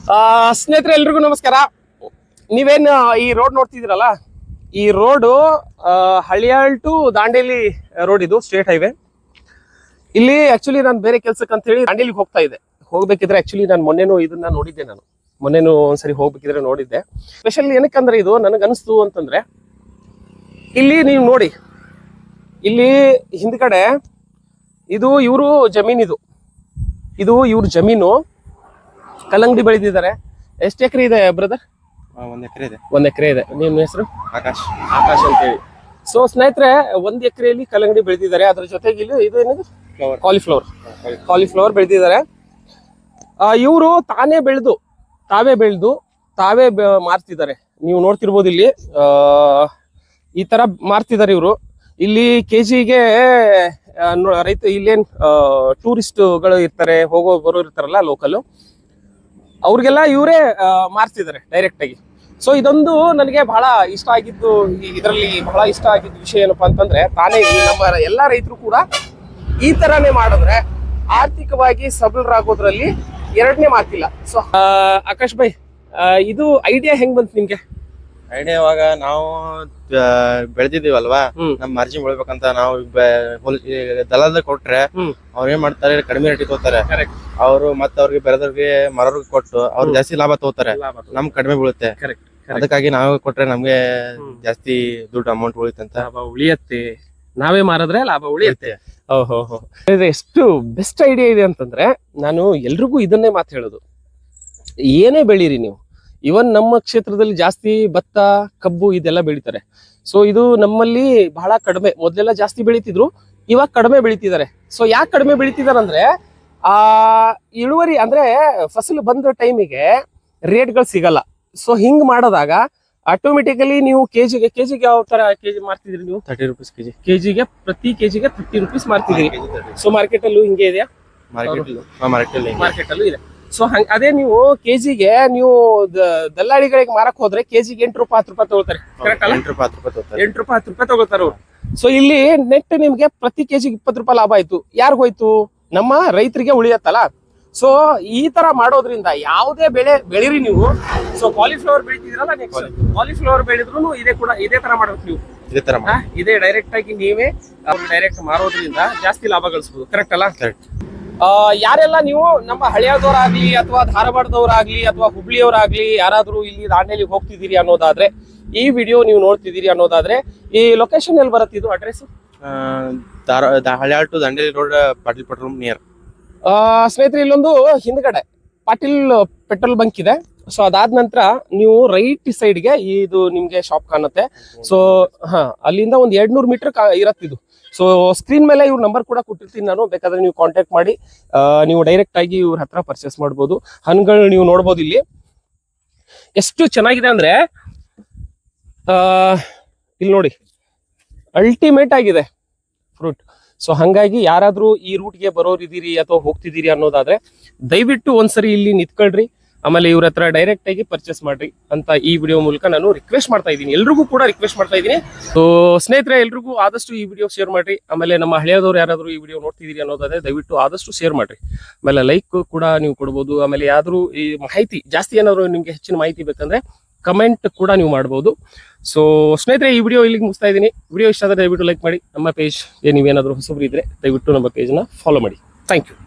ಸ್ನೇಹಿತರೆ ಎಲ್ರಿಗೂ ನಮಸ್ಕಾರ. ನೀವೇನು ಈ ರೋಡ್ ನೋಡ್ತಿದ್ದೀರಲ್ಲ, ಈ road Haliyal to Dandeli road. ಇದು ಸ್ಟೇಟ್ ಹೈವೇ. ಇಲ್ಲಿ ಆಕ್ಚುಲಿ ನಾನು ಬೇರೆ ಕೆಲ್ಸಕ್ಕೆ ಅಂತ ಹೇಳಿ ದಾಂಡೇಲಿಗೆ ಹೋಗ್ತಾ ಇದ್ದೆ. ಹೋಗ್ಬೇಕಿದ್ರೆ ಆಕ್ಚುಲಿ ನಾನು ಮೊನ್ನೆನೂ ಇದನ್ನ ನೋಡಿದ್ದೆ. ಮೊನ್ನೆನೂ ಒಂದ್ಸರಿ ಹೋಗ್ಬೇಕಿದ್ರೆ ನೋಡಿದ್ದೆ. ಸ್ಪೆಷಲ್ ಏನಕ್ಕಂದ್ರೆ ಇದು ನನಗನ್ನಿಸ್ತು ಅಂತಂದ್ರೆ, ಇಲ್ಲಿ ನೀವು ನೋಡಿ, ಇಲ್ಲಿ ಹಿಂದ್ಗಡೆ ಇದು ಇವರು ಜಮೀನಿದು, ಇದು ಇವ್ರ ಜಮೀನು. ಕಲ್ಲಂಗಡಿ ಬೆಳೆದಿದ್ದಾರೆ. ಎಷ್ಟು ಎಕರೆ ಇದೆ ಬ್ರದರ್? 1 ಎಕರೆ ಇದೆ. 1 ಎಕರೆ ಇದೆ. ನಿಮ್ಮ ಹೆಸರು? ಆಕಾಶ್ ಅಂತ ಹೇಳಿ. ಸೊ ಸ್ನೇಹಿತರೆ, 1 ಎಕರೆಯಲ್ಲಿ ಕಲ್ಲಂಗಡಿ ಬೆಳೆದಿದ್ದಾರೆ. ಅದ್ರ ಜೊತೆಗೆ ಇಲ್ಲಿ ಇದು ಏನಿದೆ, ಕಾಲಿಫ್ಲವರ್ ಬೆಳೆದಿದ್ದಾರೆ. ಇವರು ತಾವೇ ಬೆಳೆದು ಮಾರ್ತಿದ್ದಾರೆ. ನೀವು ನೋಡ್ತಿರ್ಬೋದು ಇಲ್ಲಿ ಈ ತರ ಮಾರ್ತಿದ್ದಾರೆ ಇವರು. ಇಲ್ಲಿ ಕೆಜಿಗೆ ರೈತ ಇಲ್ಲೇನ್ ಟೂರಿಸ್ಟ್ಗಳು ಇರ್ತಾರೆ, ಬರೋರು ಇರ್ತಾರಲ್ಲ ಲೋಕಲ್, ಅವ್ರಿಗೆಲ್ಲ ಇವರೇ ಮಾರ್ತಿದ್ದಾರೆ ಡೈರೆಕ್ಟ್ ಆಗಿ. ಸೊ ಇದೊಂದು ನನಗೆ ಬಹಳ ಇಷ್ಟ ಆಗಿದ್ದು, ಇದರಲ್ಲಿ ಬಹಳ ಇಷ್ಟ ಆಗಿದ್ದು ವಿಷಯ ಏನಪ್ಪಾ ಅಂತಂದ್ರೆ, ತಾನೇ ನಮ್ಮ ಎಲ್ಲಾ ರೈತರು ಕೂಡ ಈ ತರಾನೇ ಮಾಡಿದ್ರೆ ಆರ್ಥಿಕವಾಗಿ ಸಬಲರಾಗೋದ್ರಲ್ಲಿ ಎರಡನೇ ಮಾತಿಲ್ಲ. ಸೊ ಆಕಾಶ್ ಭಾಯ್, ಇದು ಐಡಿಯಾ ಹೆಂಗ್ ಬಂತು ನಿಮ್ಗೆ? ಐಡಿಯಾ ಇವಾಗ ನಾವು ಬೆಳೆದಿದೀವಲ್ವಾ, ನಮ್ ಮಾರ್ಜಿನ್ ಬೆಳ್ಬೇಕಂತ ನಾವು ದಲಾಲ ಕೊಟ್ರೆ ಅವ್ರ ಏನ್ ಮಾಡ್ತಾರೆ, ಕಡಿಮೆ ರೇಟಿಗೆ ತಗೋತಾರೆ. ಅವರು ಮತ್ತೆ ಅವ್ರಿಗೆ ಬೆಳೆದವ್ರಿಗೆ ಮರವ್ರಿಗೆ ಕೊಟ್ಟು ಅವ್ರು ಜಾಸ್ತಿ ಲಾಭ ತಗೋತಾರೆ, ನಮ್ಗೆ ಕಡಿಮೆ ಬೀಳುತ್ತೆ. ಅದಕ್ಕಾಗಿ ನಾವೇ ಕೊಟ್ರೆ ನಮ್ಗೆ ಜಾಸ್ತಿ ದುಡ್ಡು ಅಮೌಂಟ್ ಉಳಿಯುತ್ತೆ ಅಂತ. ಉಳಿಯತ್ತೆ, ನಾವೇ ಮಾರಿದ್ರೆ ಲಾಭ ಉಳಿಯುತ್ತೆ. ಓಹೋ, ಎಷ್ಟು ಬೆಸ್ಟ್ ಐಡಿಯಾ ಇದೆ ಅಂತಂದ್ರೆ, ನಾನು ಎಲ್ರಿಗೂ ಇದನ್ನೇ ಮಾತು ಹೇಳೋದು, ಏನೇ ಬೆಳೀರಿ ನೀವು. ಇವನ್ ನಮ್ಮ ಕ್ಷೇತ್ರದಲ್ಲಿ ಜಾಸ್ತಿ ಭತ್ತ, ಕಬ್ಬು ಇದೆಲ್ಲ ಬೆಳಿತಾರೆ. ಸೊ ಇದು ನಮ್ಮಲ್ಲಿ ಬಹಳ ಕಡಿಮೆ. ಮೊದಲೆಲ್ಲ ಜಾಸ್ತಿ ಬೆಳಿತಿದ್ರು, ಇವಾಗ ಕಡಿಮೆ ಬೆಳಿತಿದ್ದಾರೆ. ಸೊ ಯಾಕೆ ಕಡಿಮೆ ಬೆಳಿತಿದಾರೆ ಅಂದ್ರೆ, ಇಳುವರಿ ಅಂದ್ರೆ ಫಸಲು ಬಂದ ಟೈಮಿಗೆ ರೇಟ್ಗಳು ಸಿಗಲ್ಲ. ಸೊ ಹಿಂಗ್ ಮಾಡೋದಾಗ ಆಟೋಮೆಟಿಕಲಿ ನೀವು ಕೆಜಿಗೆ ಯಾವ ತರ ಕೆಜಿ ಮಾರ್ತಿದ್ರಿ ನೀವು? 30 ರೂಪೀಸ್ ಕೆಜಿ. ಕೆಜಿಗೆ ಪ್ರತಿ ಕೆಜಿಗೆ 30 ರೂಪೀಸ್ ಮಾರ್ತಿದ್ರಿ. ಸೊ ಮಾರ್ಕೆಟ್ ಅಲ್ಲೂ ಹಿಂಗೆ ಇದೆಯಾ? ಮಾರ್ಕೆಟ್ ಅಲ್ಲೂ ಇದೆ. ಸೊ ಅದೇ ನೀವು ಕೆಜಿಗೆ ನೀವು ದಲ್ಲಾಳಿಗಳಿಗೆ ಮಾರಕ್ ಹೋದ್ರೆ ಕೆಜಿಗೆ 8 ರೂಪಾಯಿ 10 ರೂಪಾಯಿ ತಗೋತಾರೆ. ಕರೆಕ್ಟ್ ಅಲ್ಲ? 8 ರೂಪಾಯಿ 10 ರೂಪಾಯಿ ತಗೋತಾರ ಅವ್ರು. ಸೊ ಇಲ್ಲಿ ನೆಟ್ ನಿಮ್ಗೆ ಪ್ರತಿ ಕೆಜಿಗೆ 20 ರೂಪಾಯಿ ಲಾಭ ಆಯ್ತು. ಯಾರಿಗೋಯ್ತು? ನಮ್ಮ ರೈತರಿಗೆ ಉಳಿಯತ್ತಲ್ಲ. ಸೊ ಈ ತರ ಮಾಡೋದ್ರಿಂದ ಯಾವುದೇ ಬೆಳೆ ಬೆಳಿರಿ ನೀವು. ಸೊ ಕಾಲಿಫ್ಲವರ್ ಬೆಳಿತಿದ್ರಲ್ಲ, ನೆಕ್ಸ್ಟ್ ಕಾಲಿಫ್ಲವರ್ ಬೆಳೆದ್ರು ಇದೇ ತರ ಮಾಡ್ಬೇಕು ನೀವು. ಇದೇ ಡೈರೆಕ್ಟ್ ಆಗಿ ನೀವೇ ಡೈರೆಕ್ಟ್ ಮಾರೋದ್ರಿಂದ ಜಾಸ್ತಿ ಲಾಭ ಗಳಿಸಬಹುದು. ಕರೆಕ್ಟ್ ಅಲ್ಲ? ಯಾರೆಲ್ಲ ನೀವು ನಮ್ಮ ಹಳಿಯಾಳದವರಾಗ್ಲಿ ಅಥವಾ ಧಾರವಾಡದವರಾಗ್ಲಿ ಅಥವಾ ಹುಬ್ಳಿಯವರಾಗ್ಲಿ ಯಾರಾದ್ರೂ ಇಲ್ಲಿ ದಾಂಡೇಲಿಗೆ ಹೋಗ್ತಿದ್ದೀರಿ ಅನ್ನೋದಾದ್ರೆ, ಈ ವಿಡಿಯೋ ನೀವು ನೋಡ್ತಿದ್ದೀರಿ ಅನ್ನೋದಾದ್ರೆ, ಈ ಲೊಕೇಶನ್ ಎಲ್ಲಿ ಬರುತ್ತೆ? ಇದು address Haliyal to Dandeli road, Patil petrol near. ಸ್ನೇಹಿತರೆ, ಇಲ್ಲೊಂದು ಹಿಂದ್ಗಡೆ ಪಾಟೀಲ್ ಪೆಟ್ರೋಲ್ ಬಂಕ್ ಇದೆ. ಸೊ ಅದಾದ ನಂತರ ನೀವು ರೈಟ್ ಸೈಡ್ಗೆ ಇದು ನಿಮ್ಗೆ ಶಾಪ್ ಕಾಣುತ್ತೆ. ಸೊ ಅಲ್ಲಿಂದ ಒಂದು 200 ಮೀಟರ್ ಇರತ್ತಿದು. ಸೊ ಸ್ಕ್ರೀನ್ ಮೇಲೆ ಇವ್ರ ನಂಬರ್ ಕೂಡ ಕೊಟ್ಟಿರ್ತೀನಿ ನಾನು. ಬೇಕಾದ್ರೆ ನೀವು ಕಾಂಟ್ಯಾಕ್ಟ್ ಮಾಡಿ ನೀವು ಡೈರೆಕ್ಟ್ ಆಗಿ ಇವ್ರ ಹತ್ರ ಪರ್ಚೇಸ್ ಮಾಡ್ಬೋದು. ಹಣ್ಣುಗಳು ನೀವು ನೋಡ್ಬೋದು ಇಲ್ಲಿ ಎಷ್ಟು ಚೆನ್ನಾಗಿದೆ ಅಂದ್ರೆ, ಇಲ್ಲಿ ನೋಡಿ, ಅಲ್ಟಿಮೇಟ್ ಆಗಿದೆ ಫ್ರೂಟ್. ಸೊ ಹಂಗಾಗಿ ಯಾರಾದ್ರೂ ಈ ರೂಟ್ಗೆ ಬರೋರಿದ್ದೀರಿ ಅಥವಾ ಹೋಗ್ತಿದ್ದೀರಿ ಅನ್ನೋದಾದ್ರೆ ದಯವಿಟ್ಟು ಒಂದ್ಸರಿ ಇಲ್ಲಿ ನಿಂತ್ಕೊಳ್ರಿ. ಆಮೇಲೆ ಇವ್ರ ಹತ್ರ ಡೈರೆಕ್ಟ್ ಆಗಿ ಪರ್ಚೇಸ್ ಮಾಡ್ರಿ ಅಂತ ಈ ವಿಡಿಯೋ ಮೂಲಕ ನಾನು ರಿಕ್ವೆಸ್ಟ್ ಮಾಡ್ತಾ ಇದ್ದೀನಿ. ಎಲ್ರಿಗೂ ಕೂಡ ರಿಕ್ವೆಸ್ಟ್ ಮಾಡ್ತಾ ಇದ್ದೀನಿ. ಸೊ ಸ್ನೇಹಿತರೆ, ಎಲ್ರಿಗೂ ಆದಷ್ಟು ಈ ವಿಡಿಯೋ ಶೇರ್ ಮಾಡ್ರಿ. ಆಮೇಲೆ ನಮ್ಮ ಹಳೆಯದವ್ರು ಯಾರಾದ್ರೂ ಈ ವಿಡಿಯೋ ನೋಡ್ತಿದ್ದೀರಿ ಅನ್ನೋದಾದ್ರೆ ದಯವಿಟ್ಟು ಆದಷ್ಟು ಶೇರ್ ಮಾಡ್ರಿ. ಆಮೇಲೆ ಲೈಕ್ ಕೂಡ ನೀವು ಕೊಡ್ಬೋದು. ಆಮೇಲೆ ಯಾವ್ದಾದ್ರು ಈ ಮಾಹಿತಿ ಜಾಸ್ತಿ ಏನಾದ್ರು ನಿಮ್ಗೆ ಹೆಚ್ಚಿನ ಮಾಹಿತಿ ಬೇಕಂದ್ರೆ ಕಮೆಂಟ್ ಕೂಡ ನೀವು ಮಾಡ್ಬೋದು. ಸೊ ಸ್ನೇಹಿತರೆ, ಈ ವಿಡಿಯೋ ಇಲ್ಲಿಗೆ ಮುಗಿಸ್ತಾ ಇದ್ದೀನಿ. ವಿಡಿಯೋ ಇಷ್ಟ ಆದರೆ ದಯವಿಟ್ಟು ಲೈಕ್ ಮಾಡಿ. ನಮ್ಮ ಪೇಜ್ ನೀವೇನಾದ್ರೂ ಹೊಸಬ್ರು ಇದ್ರೆ ದಯವಿಟ್ಟು ನಮ್ಮ ಪೇಜ್ನ ಫಾಲೋ ಮಾಡಿ. Thank you.